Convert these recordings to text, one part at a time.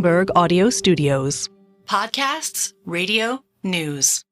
Bloomberg Audio Studios. Podcasts, radio, news.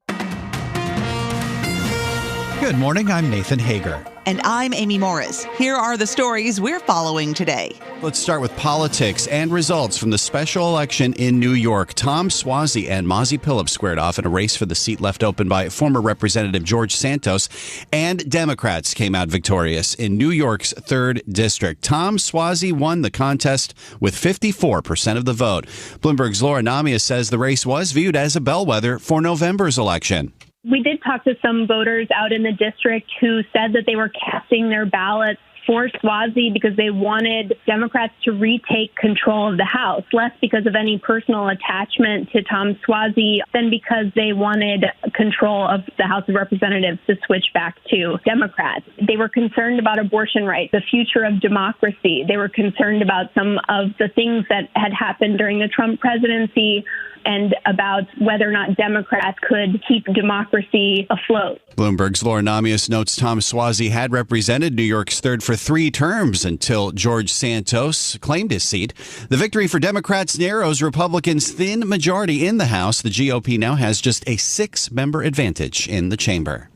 Good morning, I'm Nathan Hager. And I'm Amy Morris. Here are the stories we're following today. Let's start with politics and results from the special election in New York. Tom Suozzi and Mazi Pilip squared off in a race for the seat left open by former Representative George Santos, and Democrats came out victorious in New York's 3rd District. Tom Suozzi won the contest with 54% of the vote. Bloomberg's Laura Namias says the race was viewed as a bellwether for November's election. We did talk to some voters out in the district who said that they were casting their ballots for Suozzi because they wanted Democrats to retake control of the House, less because of any personal attachment to Tom Suozzi than because they wanted control of the House of Representatives to switch back to Democrats. They were concerned about abortion rights, the future of democracy. They were concerned about some of the things that had happened during the Trump presidency and about whether or not Democrats could keep democracy afloat. Bloomberg's Laura Namias notes Tom Suozzi had represented New York's 3rd for 3 terms until George Santos claimed his seat. The victory for Democrats narrows Republicans' thin majority in the House. The GOP now has just a 6-member advantage in the chamber.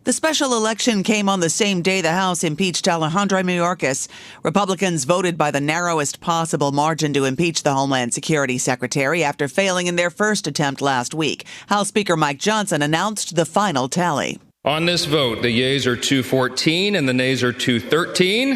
The special election came on the same day the House impeached Alejandro Mayorkas. Republicans voted by the narrowest possible margin to impeach the Homeland Security Secretary after failing in their first attempt last week. House Speaker Mike Johnson announced the final tally. On this vote, the yeas are 214 and the nays are 213.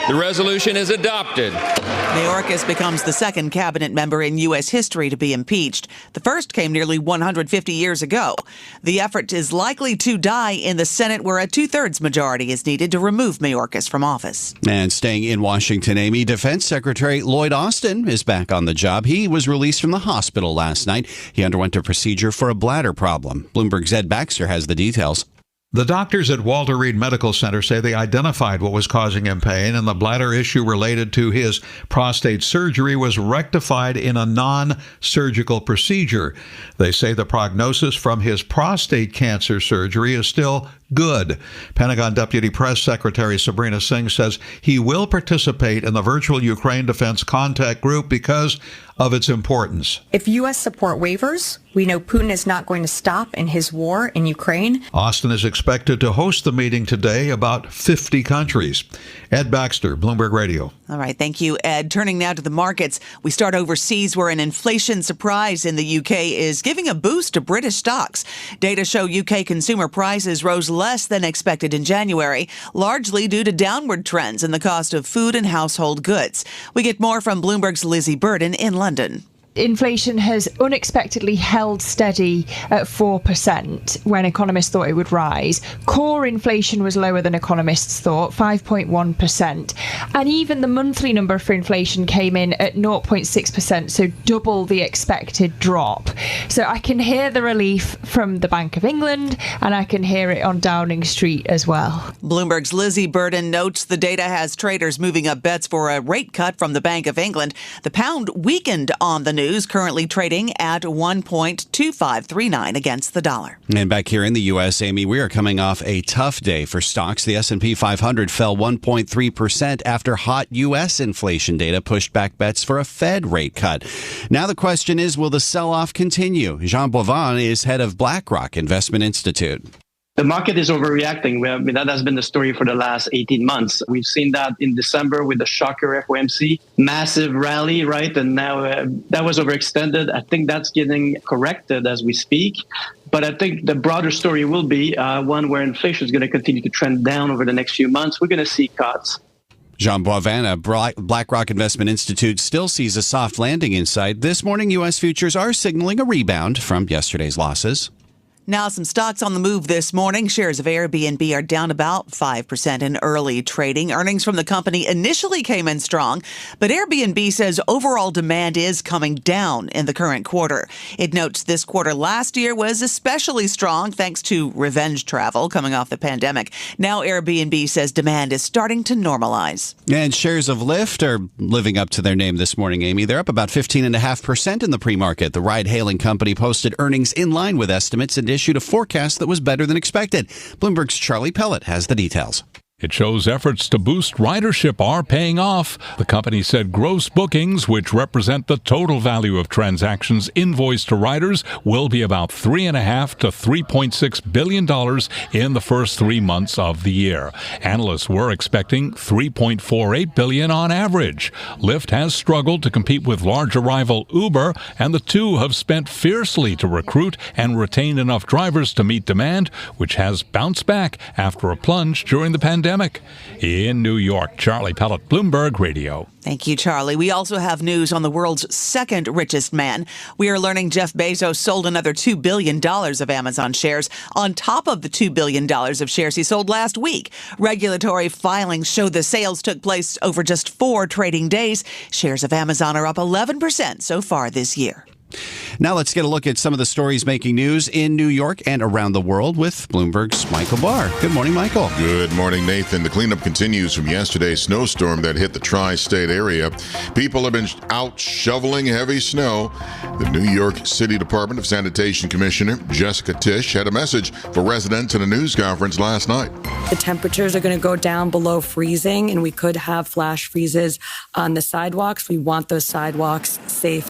The resolution is adopted. Mayorkas becomes the 2nd cabinet member in U.S. history to be impeached. The first came nearly 150 years ago. The effort is likely to die in the Senate, where a 2/3 majority is needed to remove Mayorkas from office. And staying in Washington, Amy, Defense Secretary Lloyd Austin is back on the job. He was released from the hospital last night. He underwent a procedure for a bladder problem. Bloomberg's Ed Baxter has the details. The doctors at Walter Reed Medical Center say they identified what was causing him pain, and the bladder issue related to his prostate surgery was rectified in a non-surgical procedure. They say the prognosis from his prostate cancer surgery is still good. Pentagon Deputy Press Secretary Sabrina Singh says he will participate in the virtual Ukraine Defense Contact Group because of its importance. If U.S. support wavers, we know Putin is not going to stop in his war in Ukraine. Austin is expected to host the meeting today, about 50 countries. Ed Baxter, Bloomberg Radio. All right. Thank you, Ed. Turning now to the markets. We start overseas, where an inflation surprise in the UK is giving a boost to British stocks. Data show UK consumer prices rose less than expected in January, largely due to downward trends in the cost of food and household goods. We get more from Bloomberg's Lizzie Burden in London. Inflation has unexpectedly held steady at 4% when economists thought it would rise. Core inflation was lower than economists thought, 5.1%. And even the monthly number for inflation came in at 0.6%, so double the expected drop. So I can hear the relief from the Bank of England, and I can hear it on Downing Street as well. Bloomberg's Lizzie Burden notes the data has traders moving up bets for a rate cut from the Bank of England. The pound weakened on the news, currently trading at 1.2539 against the dollar. And back here in the U.S., Amy, we are coming off a tough day for stocks. The S&P 500 fell 1.3% after hot U.S. inflation data pushed back bets for a Fed rate cut. Now the question is, will the sell-off continue? Jean Boivin is head of BlackRock Investment Institute. The market is overreacting. That has been the story for the last 18 months. We've seen that in December with the shocker FOMC, massive rally, right? And now that was overextended. I think that's getting corrected as we speak. But I think the broader story will be one where inflation is going to continue to trend down over the next few months. We're going to see cuts. Jean Boivin, BlackRock Investment Institute, still sees a soft landing in sight. This morning, U.S. futures are signaling a rebound from yesterday's losses. Now, some stocks on the move this morning. Shares of Airbnb are down about 5% in early trading. Earnings from the company initially came in strong, but Airbnb says overall demand is coming down in the current quarter. It notes this quarter last year was especially strong thanks to revenge travel coming off the pandemic. Now Airbnb says demand is starting to normalize. And shares of Lyft are living up to their name this morning, Amy. They're up about 15.5% in the pre-market. The ride-hailing company posted earnings in line with estimates and issued a forecast that was better than expected. Bloomberg's Charlie Pellet has the details. It shows efforts to boost ridership are paying off. The company said gross bookings, which represent the total value of transactions invoiced to riders, will be about $3.5 to $3.6 billion in the first 3 months of the year. Analysts were expecting $3.48 billion on average. Lyft has struggled to compete with larger rival Uber, and the two have spent fiercely to recruit and retain enough drivers to meet demand, which has bounced back after a plunge during the pandemic. In New York, Charlie Pellet, Bloomberg Radio. Thank you, Charlie. We also have news on the world's second richest man. We are learning Jeff Bezos sold another $2 billion of Amazon shares on top of the $2 billion of shares he sold last week. Regulatory filings show the sales took place over just 4 trading days. Shares of Amazon are up 11% so far this year. Now let's get a look at some of the stories making news in New York and around the world with Bloomberg's Michael Barr. Good morning, Michael. Good morning, Nathan. The cleanup continues from yesterday's snowstorm that hit the tri-state area. People have been out shoveling heavy snow. The New York City Department of Sanitation Commissioner Jessica Tisch had a message for residents in a news conference last night. The temperatures are going to go down below freezing, and we could have flash freezes on the sidewalks. We want those sidewalks safe.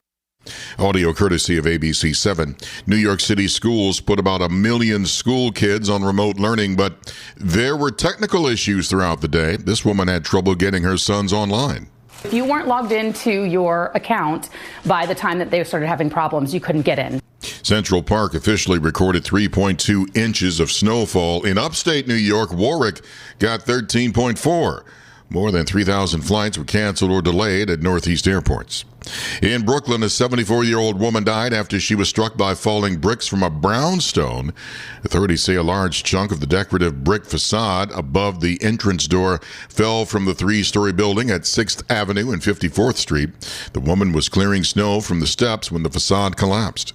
Audio courtesy of ABC 7. New York City schools put about 1 million school kids on remote learning, but there were technical issues throughout the day. This woman had trouble getting her sons online. If you weren't logged into your account by the time that they started having problems, you couldn't get in. Central Park officially recorded 3.2 inches of snowfall. In upstate New York, Warwick got 13.4. More than 3,000 flights were canceled or delayed at Northeast airports. In Brooklyn, a 74-year-old woman died after she was struck by falling bricks from a brownstone. Authorities say a large chunk of the decorative brick facade above the entrance door fell from the 3-story building at 6th Avenue and 54th Street. The woman was clearing snow from the steps when the facade collapsed.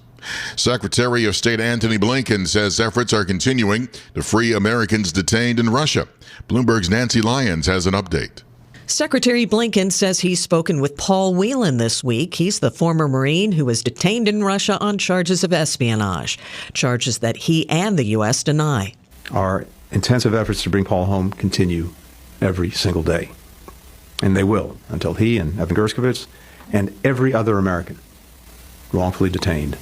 Secretary of State Antony Blinken says efforts are continuing to free Americans detained in Russia. Bloomberg's Nancy Lyons has an update. Secretary Blinken says he's spoken with Paul Whelan this week. He's the former Marine who was detained in Russia on charges of espionage, charges that he and the U.S. deny. Our intensive efforts to bring Paul home continue every single day, and they will until he and Evan Gershkovich and every other American wrongfully detained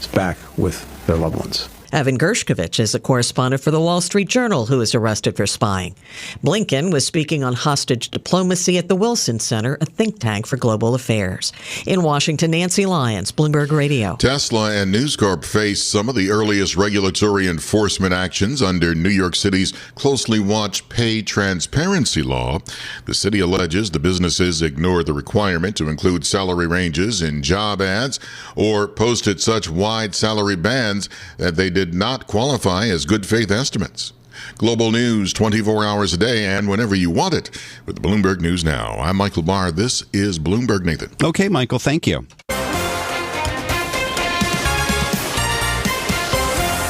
is back with their loved ones. Evan Gershkovich is a correspondent for the Wall Street Journal who was arrested for spying. Blinken was speaking on hostage diplomacy at the Wilson Center, a think tank for global affairs. In Washington, Nancy Lyons, Bloomberg Radio. Tesla and News Corp face some of the earliest regulatory enforcement actions under New York City's closely watched pay transparency law. The city alleges the businesses ignored the requirement to include salary ranges in job ads or posted such wide salary bands that they did not qualify as good faith estimates. Global news 24 hours a day and whenever you want it with Bloomberg News Now. I'm Michael Barr. This is Bloomberg Nathan. Okay, Michael, thank you.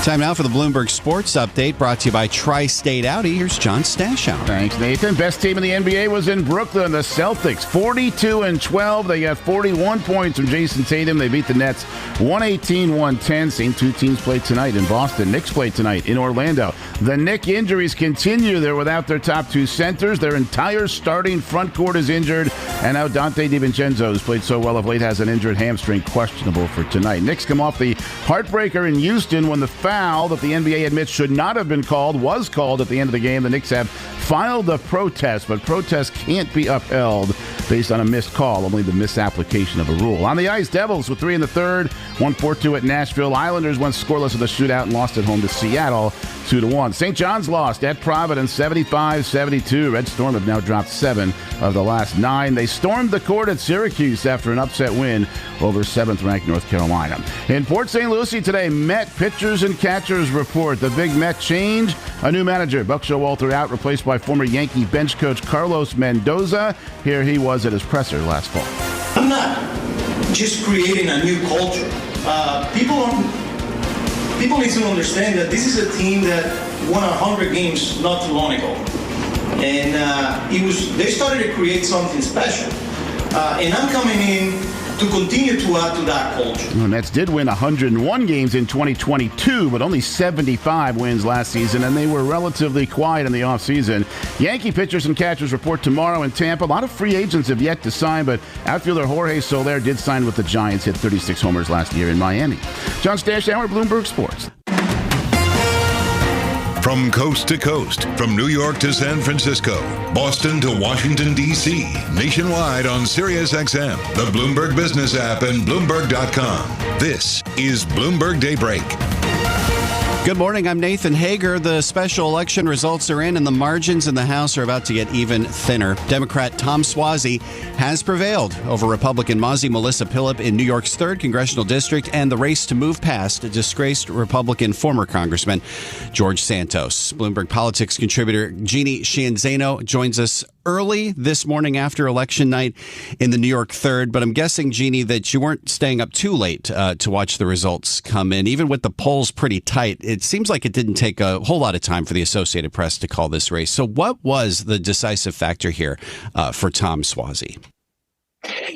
Time now for the Bloomberg Sports Update, brought to you by Tri-State Audi. Here's John Stashower. Thanks, Nathan. Best team in the NBA was in Brooklyn, the Celtics, 42-12. They got 41 points from Jason Tatum. They beat the Nets 118-110. Same two teams played tonight in Boston. Knicks played tonight in Orlando. The Knicks injuries continue. They're without their top two centers. Their entire starting front court is injured. And now Dante DiVincenzo, who's played so well of late, has an injured hamstring, questionable for tonight. Knicks come off the heartbreaker in Houston when the foul that the NBA admits should not have been called was called at the end of the game. The Knicks have filed a protest, but protest can't be upheld based on a missed call, only the misapplication of a rule. On the ice, Devils with 3 in the third, 1-4-2 at Nashville. Islanders went scoreless in the shootout and lost at home to Seattle 2-1. St. John's lost at Providence 75-72. Red Storm have now dropped 7 of the last 9. They stormed the court at Syracuse after an upset win over 7th-ranked North Carolina. In Port St. Lucie today, Met pitchers and catchers report. The big Met change, a new manager. Buck Showalter out, replaced by former Yankee bench coach Carlos Mendoza. Here he was at his presser last fall. I'm not just creating a new culture. People need to understand that this is a team that won 100 games not too long ago. And they started to create something special. And I'm coming in to continue to add to that culture. The Mets did win 101 games in 2022, but only 75 wins last season, and they were relatively quiet in the offseason. Yankee pitchers and catchers report tomorrow in Tampa. A lot of free agents have yet to sign, but outfielder Jorge Soler did sign with the Giants, hit 36 homers last year in Miami. John Stashauer, Bloomberg Sports. From coast to coast, from New York to San Francisco, Boston to Washington, D.C., nationwide on SiriusXM, the Bloomberg Business app, and Bloomberg.com. This is Bloomberg Daybreak. Good morning. I'm Nathan Hager. The special election results are in, and the margins in the House are about to get even thinner. Democrat Tom Suozzi has prevailed over Republican Melissa Phillip in New York's 3rd congressional district, and the race to move past a disgraced Republican former Congressman George Santos. Bloomberg Politics contributor Jeannie Scianzano joins us early this morning after election night in the New York 3rd, but I'm guessing, Jeannie, that you weren't staying up too late to watch the results come in. Even with the polls pretty tight, it seems like it didn't take a whole lot of time for the Associated Press to call this race. So what was the decisive factor here for Tom Suozzi?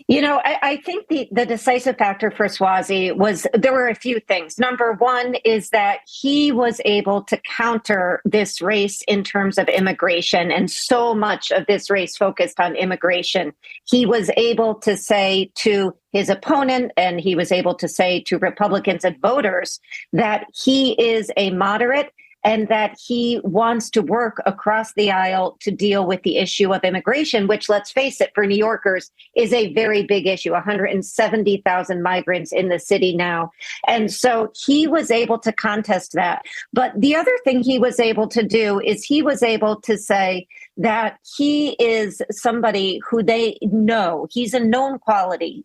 You know, I think the decisive factor for Suozzi was there were a few things. Number one is that he was able to counter this race in terms of immigration, and so much of this race focused on immigration. He was able to say to his opponent, and he was able to say to Republicans and voters, that he is a moderate and that he wants to work across the aisle to deal with the issue of immigration, which, let's face it, for New Yorkers is a very big issue, 170,000 migrants in the city now. And so he was able to contest that. But the other thing he was able to do is he was able to say that he is somebody who they know, he's a known quantity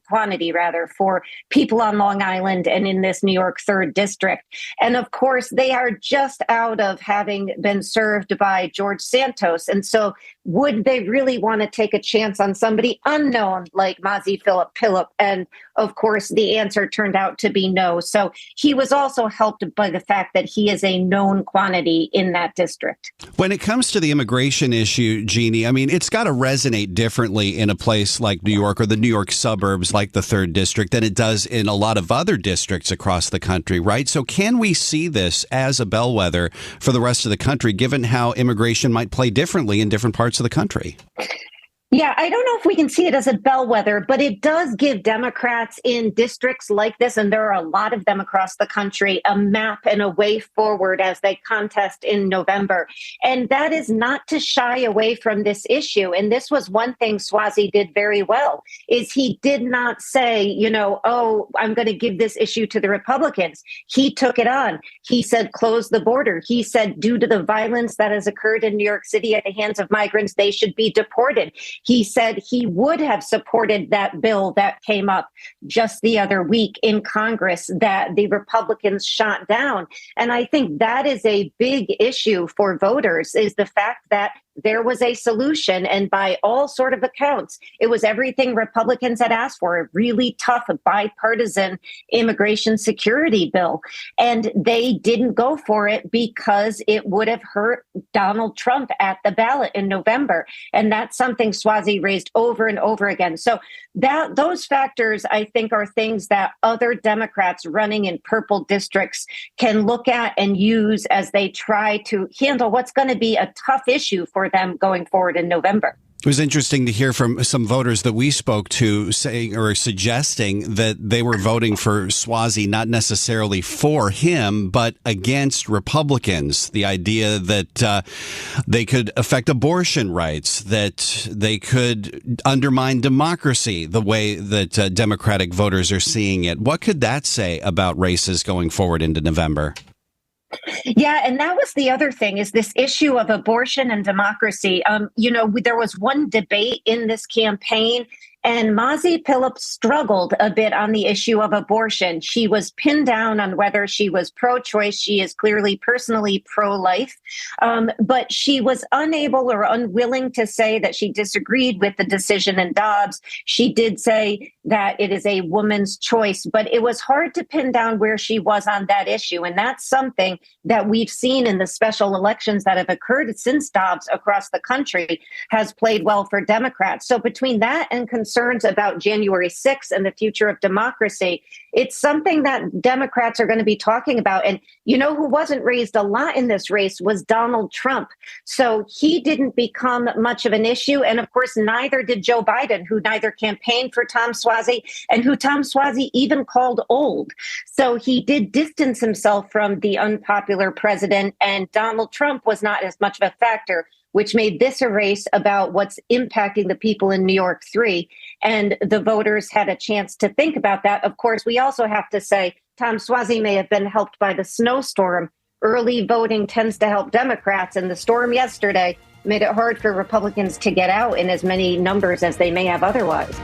for people on Long Island and in this New York 3rd district. And of course, they are just out of having been served by George Santos. And so would they really want to take a chance on somebody unknown like Mazi Phillip? And of course, the answer turned out to be no. So he was also helped by the fact that he is a known quantity in that district. When it comes to the immigration issue, Jeannie, I mean, it's got to resonate differently in a place like New York or the New York suburbs like the 3rd district than it does in a lot of other districts across the country, right? So can we see this as a bellwether for the rest of the country, given how immigration might play differently in different parts of the country? Yeah, I don't know if we can see it as a bellwether, but it does give Democrats in districts like this, and there are a lot of them across the country, a map and a way forward as they contest in November. And that is not to shy away from this issue. And this was one thing Suozzi did very well, is he did not say, oh, I'm going to give this issue to the Republicans. He took it on. He said, close the border. He said, due to the violence that has occurred in New York City at the hands of migrants, they should be deported. He said he would have supported that bill that came up just the other week in Congress that the Republicans shot down. And I think that is a big issue for voters, is the fact that there was a solution. And by all sort of accounts, it was everything Republicans had asked for, a really tough bipartisan immigration security bill. And they didn't go for it because it would have hurt Donald Trump at the ballot in November. And that's something Suozzi raised over and over again. So those factors, I think, are things that other Democrats running in purple districts can look at and use as they try to handle what's going to be a tough issue for them going forward in November. It was interesting to hear from some voters that we spoke to saying or suggesting that they were voting for Suozzi not necessarily for him, but against Republicans. The idea that they could affect abortion rights, that they could undermine democracy the way that Democratic voters are seeing it. What could that say about races going forward into November? Yeah, and that was the other thing, is this issue of abortion and democracy. There was one debate in this campaign, and Mazi Phillip struggled a bit on the issue of abortion. She was pinned down on whether she was pro-choice. She is clearly personally pro-life, but she was unable or unwilling to say that she disagreed with the decision in Dobbs. She did say that it is a woman's choice, but it was hard to pin down where she was on that issue. And that's something that we've seen in the special elections that have occurred since Dobbs across the country has played well for Democrats. So between that and conservatives, concerns about January 6th and the future of democracy, it's something that Democrats are going to be talking about. And you know who wasn't raised a lot in this race was Donald Trump. So he didn't become much of an issue. And of course, neither did Joe Biden, who neither campaigned for Tom Suozzi and who Tom Suozzi even called old. So he did distance himself from the unpopular president, and Donald Trump was not as much of a factor, which made this a race about what's impacting the people in New York 3. And the voters had a chance to think about that. Of course, we also have to say Tom Suozzi may have been helped by the snowstorm. Early voting tends to help Democrats, and the storm yesterday made it hard for Republicans to get out in as many numbers as they may have otherwise.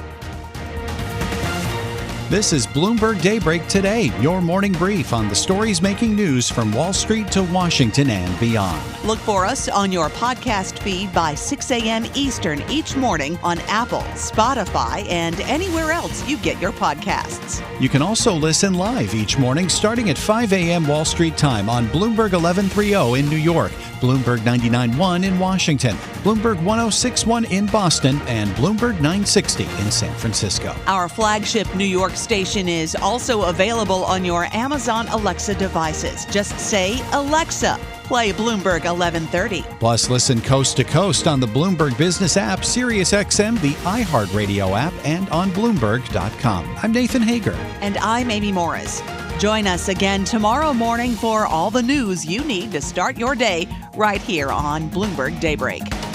This is Bloomberg Daybreak Today, your morning brief on the stories making news from Wall Street to Washington and beyond. Look for us on your podcast feed by 6 a.m. Eastern each morning on Apple, Spotify, and anywhere else you get your podcasts. You can also listen live each morning starting at 5 a.m. Wall Street time on Bloomberg 1130 in New York, Bloomberg 99.1 in Washington, Bloomberg 106.1 in Boston, and Bloomberg 960 in San Francisco. Our flagship New York station is also available on your Amazon Alexa devices. Just say, Alexa, play Bloomberg 1130. Plus, listen coast to coast on the Bloomberg Business app, SiriusXM, the iHeartRadio app, and on Bloomberg.com. I'm Nathan Hager. And I'm Amy Morris. Join us again tomorrow morning for all the news you need to start your day right here on Bloomberg Daybreak.